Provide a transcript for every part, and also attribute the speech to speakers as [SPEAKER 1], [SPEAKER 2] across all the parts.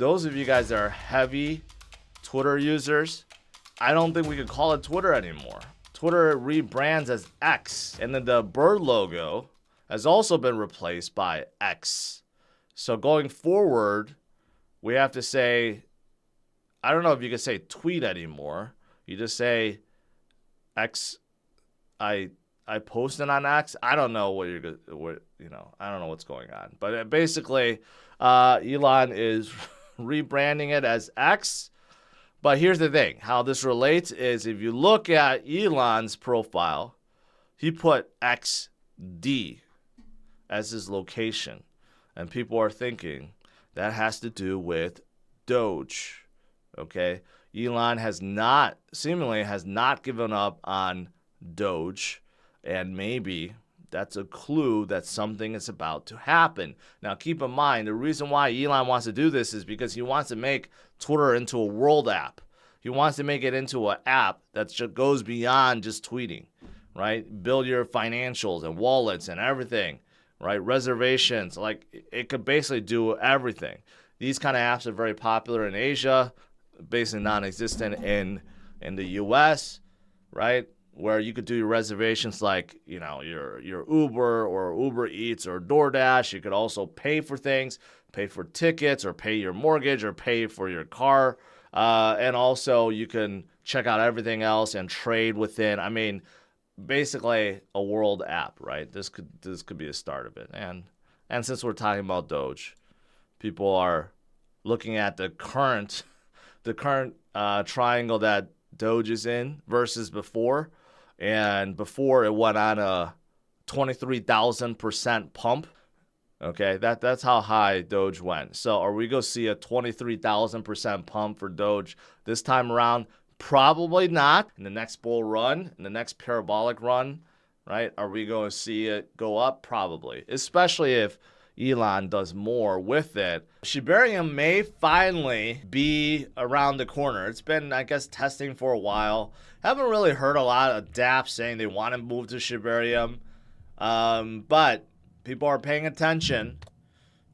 [SPEAKER 1] those of you guys that are heavy Twitter users, I don't think we could call it Twitter anymore. Twitter rebrands as X, and then the bird logo has also been replaced by X. So going forward, we have to say, I don't know if you can say tweet anymore. You just say X. I posted on X. I don't know I don't know what's going on. But basically, Elon is rebranding it as X. But here's the thing. How this relates is if you look at Elon's profile, he put XD as his location. And people are thinking that has to do with Doge. Okay? Elon seemingly has not given up on Doge. And maybe that's a clue that something is about to happen. Now, keep in mind, the reason why Elon wants to do this is because he wants to make Twitter into a world app. He wants to make it into an app that just goes beyond just tweeting, right? Build your financials and wallets and everything, right? Reservations, like it could basically do everything. These kind of apps are very popular in Asia, basically non-existent in the US, right? Where you could do your reservations like, your Uber or Uber Eats or DoorDash. You could also pay for things, pay for tickets or pay your mortgage or pay for your car. And also you can check out everything else and trade within. I mean, basically a world app, right? This could be the start of it. And since we're talking about Doge, people are looking at the current triangle that Doge is in versus before. And before it went on a 23,000% pump. Okay, that's how high Doge went. So are we going to see a 23,000% pump for Doge this time around? Probably not. In the next bull run, in the next parabolic run, right? Are we going to see it go up? Probably, especially if Elon does more with it. Shibarium may finally be around the corner. It's been, I guess, testing for a while. Haven't really heard a lot of dApps saying they want to move to Shibarium. But people are paying attention,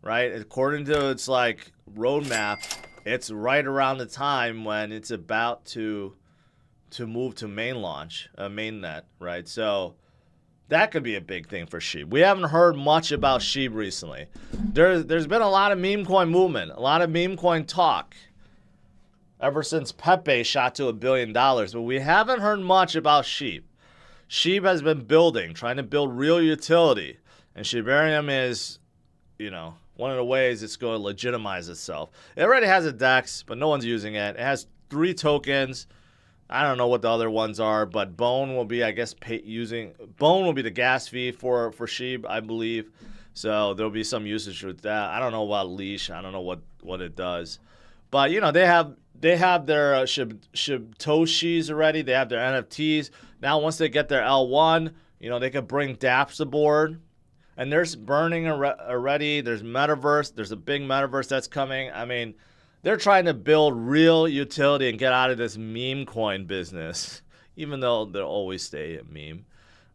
[SPEAKER 1] right? According to its roadmap, it's right around the time when it's about to move to mainnet, right? So that could be a big thing for SHIB. We haven't heard much about SHIB recently. There's been a lot of meme coin movement, a lot of meme coin talk ever since Pepe shot to $1 billion, but we haven't heard much about SHIB. SHIB has been trying to build real utility, and Shibarium is, one of the ways it's going to legitimize itself. It already has a DEX, but no one's using it. It has 3 tokens. I don't know what the other ones are, but Bone will be, I guess, Bone will be the gas fee for SHIB, I believe. So there'll be some usage with that. I don't know about Leash. I don't know what it does. But, they have their Shibtoshis already. They have their NFTs. Now, once they get their L1, they could bring dApps aboard. And there's burning already. There's metaverse. There's a big metaverse that's coming. I mean, they're trying to build real utility and get out of this meme coin business, even though they'll always stay a meme,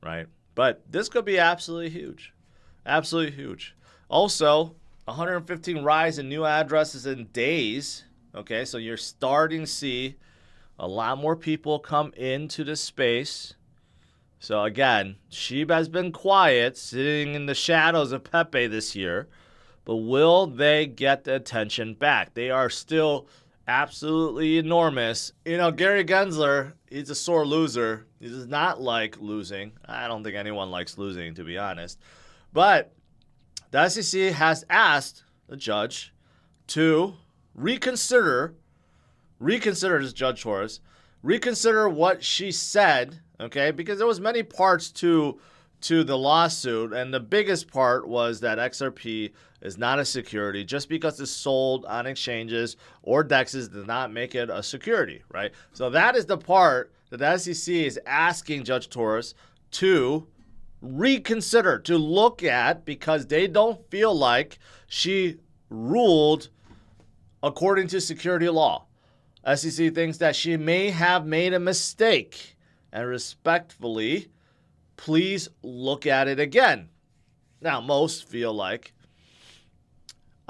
[SPEAKER 1] right? But this could be absolutely huge. Absolutely huge. Also, 115 rise in new addresses in days. Okay, so you're starting to see a lot more people come into the space. So again, SHIB has been quiet, sitting in the shadows of Pepe this year. But will they get the attention back? They are still absolutely enormous. Gary Gensler, he's a sore loser. He does not like losing. I don't think anyone likes losing, to be honest. But the SEC has asked the judge to reconsider this Judge Torres, reconsider what she said, okay? Because there was many parts to the lawsuit, and the biggest part was that XRP is not a security. Just because it's sold on exchanges or DEXs does not make it a security, right? So that is the part that the SEC is asking Judge Torres to reconsider, to look at, because they don't feel like she ruled according to security law. SEC thinks that she may have made a mistake, and respectfully, please look at it again. Now, most feel like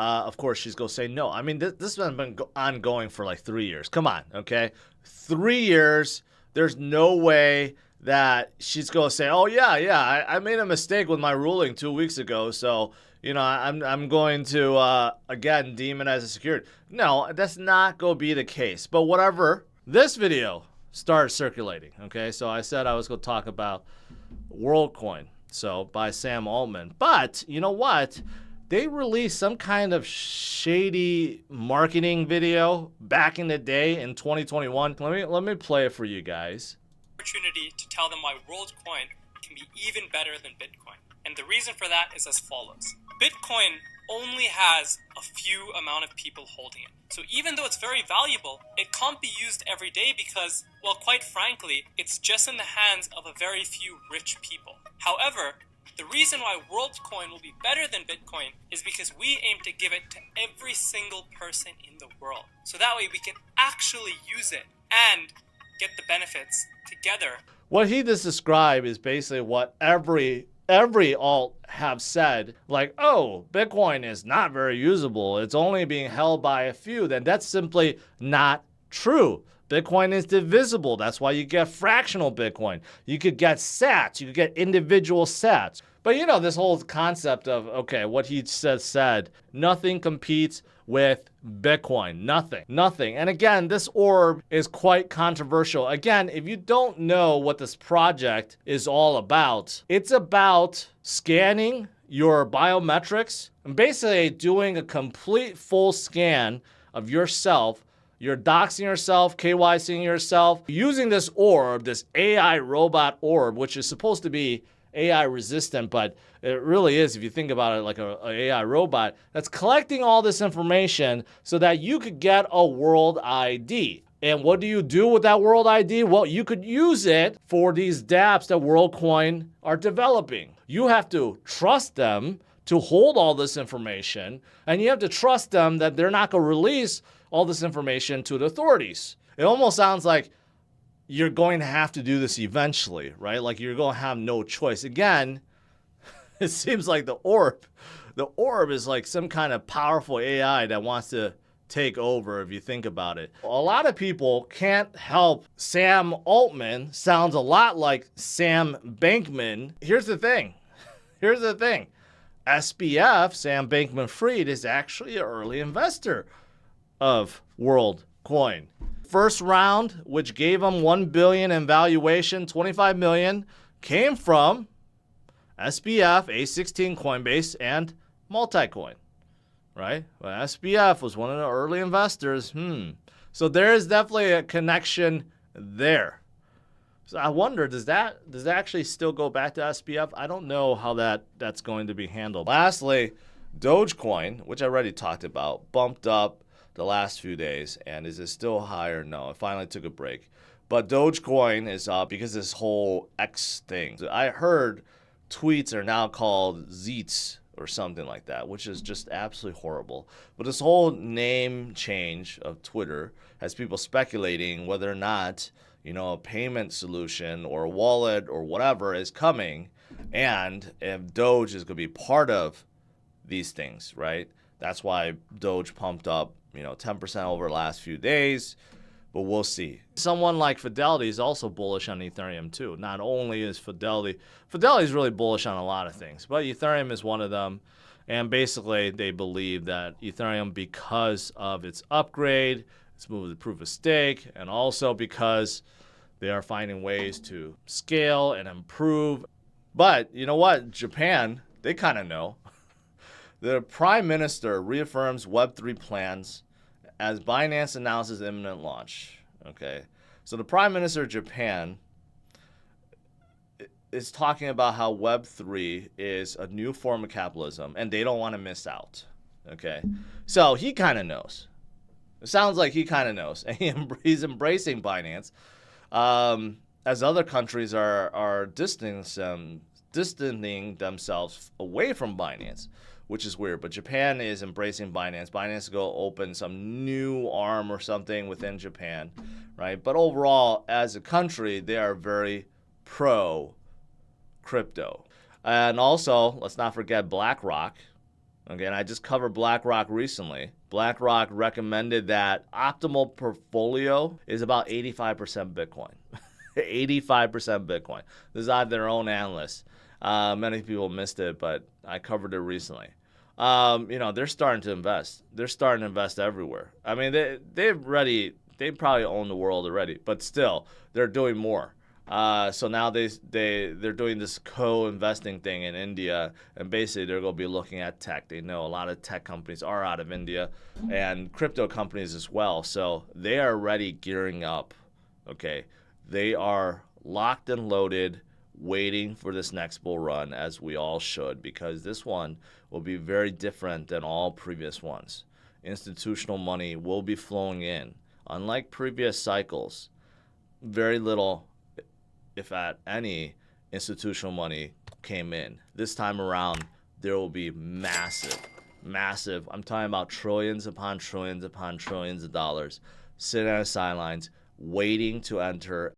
[SPEAKER 1] Of course, she's going to say no. I mean, this has been ongoing for like 3 years. Come on, okay? 3 years. There's no way that she's going to say, oh, yeah, I made a mistake with my ruling 2 weeks ago, so, you know, I'm going to, again, deem it as a security. No, that's not going to be the case. But whatever, this video started circulating, okay? So I said I was going to talk about Worldcoin, so by Sam Altman. But you know what? They released some kind of shady marketing video back in the day in 2021. Let me play it for you guys.
[SPEAKER 2] Opportunity to tell them why Worldcoin can be even better than Bitcoin. And the reason for that is as follows. Bitcoin only has a few amount of people holding it. So even though it's very valuable, it can't be used every day because, well, quite frankly, it's just in the hands of a very few rich people. However, the reason why Worldcoin will be better than Bitcoin is because we aim to give it to every single person in the world. So that way we can actually use it and get the benefits together.
[SPEAKER 1] What he just described is basically what every alt have said, like, oh, Bitcoin is not very usable. It's only being held by a few. Then that's simply not true. Bitcoin is divisible. That's why you get fractional Bitcoin. You could get sats. You could get individual sats. But you know, this whole concept of, okay, what he said, nothing competes with Bitcoin. Nothing. And again, this orb is quite controversial. Again, if you don't know what this project is all about, it's about scanning your biometrics and basically doing a complete full scan of yourself. You're doxing yourself, KYCing yourself, using this orb, this AI robot orb, which is supposed to be AI resistant, but it really is, if you think about it, like an AI robot that's collecting all this information so that you could get a world ID. And what do you do with that world ID? Well, you could use it for these dApps that Worldcoin are developing. You have to trust them to hold all this information, and you have to trust them that they're not going to release all this information to the authorities. It almost sounds like you're going to have to do this eventually, right? Like you're going to have no choice. Again, it seems like the orb is like some kind of powerful AI that wants to take over, if you think about it. A lot of people can't help Sam Altman sounds a lot like Sam Bankman. Here's the thing. SBF, Sam Bankman-Fried, is actually an early investor of Worldcoin. First round, which gave him $1 billion in valuation, $25 million, came from SBF, A16 Coinbase, and Multicoin, right? Well, SBF was one of the early investors. So there is definitely a connection there. So I wonder, does that actually still go back to SBF? I don't know how that's going to be handled. Lastly, Dogecoin, which I already talked about, bumped up the last few days. And is it still higher? No, it finally took a break. But Dogecoin is up because this whole X thing. So I heard tweets are now called Zeets or something like that, which is just absolutely horrible. But this whole name change of Twitter has people speculating whether or not, you know, a payment solution or a wallet or whatever is coming, and if Doge is going to be part of these things, right? That's why Doge pumped up, 10% over the last few days, but we'll see. Someone like Fidelity is also bullish on Ethereum too. Not only is Fidelity is really bullish on a lot of things, but Ethereum is one of them. And basically they believe that Ethereum, because of its upgrade, it's moved to proof of stake, and also because they are finding ways to scale and improve. But you know what? Japan, they kind of know. The Prime Minister reaffirms Web3 plans as Binance announces imminent launch. Okay, so the Prime Minister of Japan is talking about how Web3 is a new form of capitalism and they don't want to miss out. Okay, so he kind of knows. It sounds like he kind of knows, and he's embracing Binance, as other countries are distancing themselves away from Binance, which is weird. But Japan is embracing Binance. Binance is going to open some new arm or something within Japan, right? But overall, as a country, they are very pro crypto. And also, let's not forget BlackRock. Okay, and I just covered BlackRock recently. BlackRock recommended that optimal portfolio is about 85% Bitcoin. 85% Bitcoin. This is out of their own analysts. Many people missed it, but I covered it recently. They're starting to invest. They're starting to invest everywhere. I mean, they probably own the world already, but still, they're doing more. So now they're doing this co-investing thing in India, and basically they're going to be looking at tech. They know a lot of tech companies are out of India, and crypto companies as well. So they are already gearing up. Okay, they are locked and loaded, waiting for this next bull run, as we all should, because this one will be very different than all previous ones. Institutional money will be flowing in. Unlike previous cycles, very little, if at any, institutional money came in. This time around, there will be massive, I'm talking about trillions upon trillions upon trillions of dollars sitting on the sidelines, waiting to enter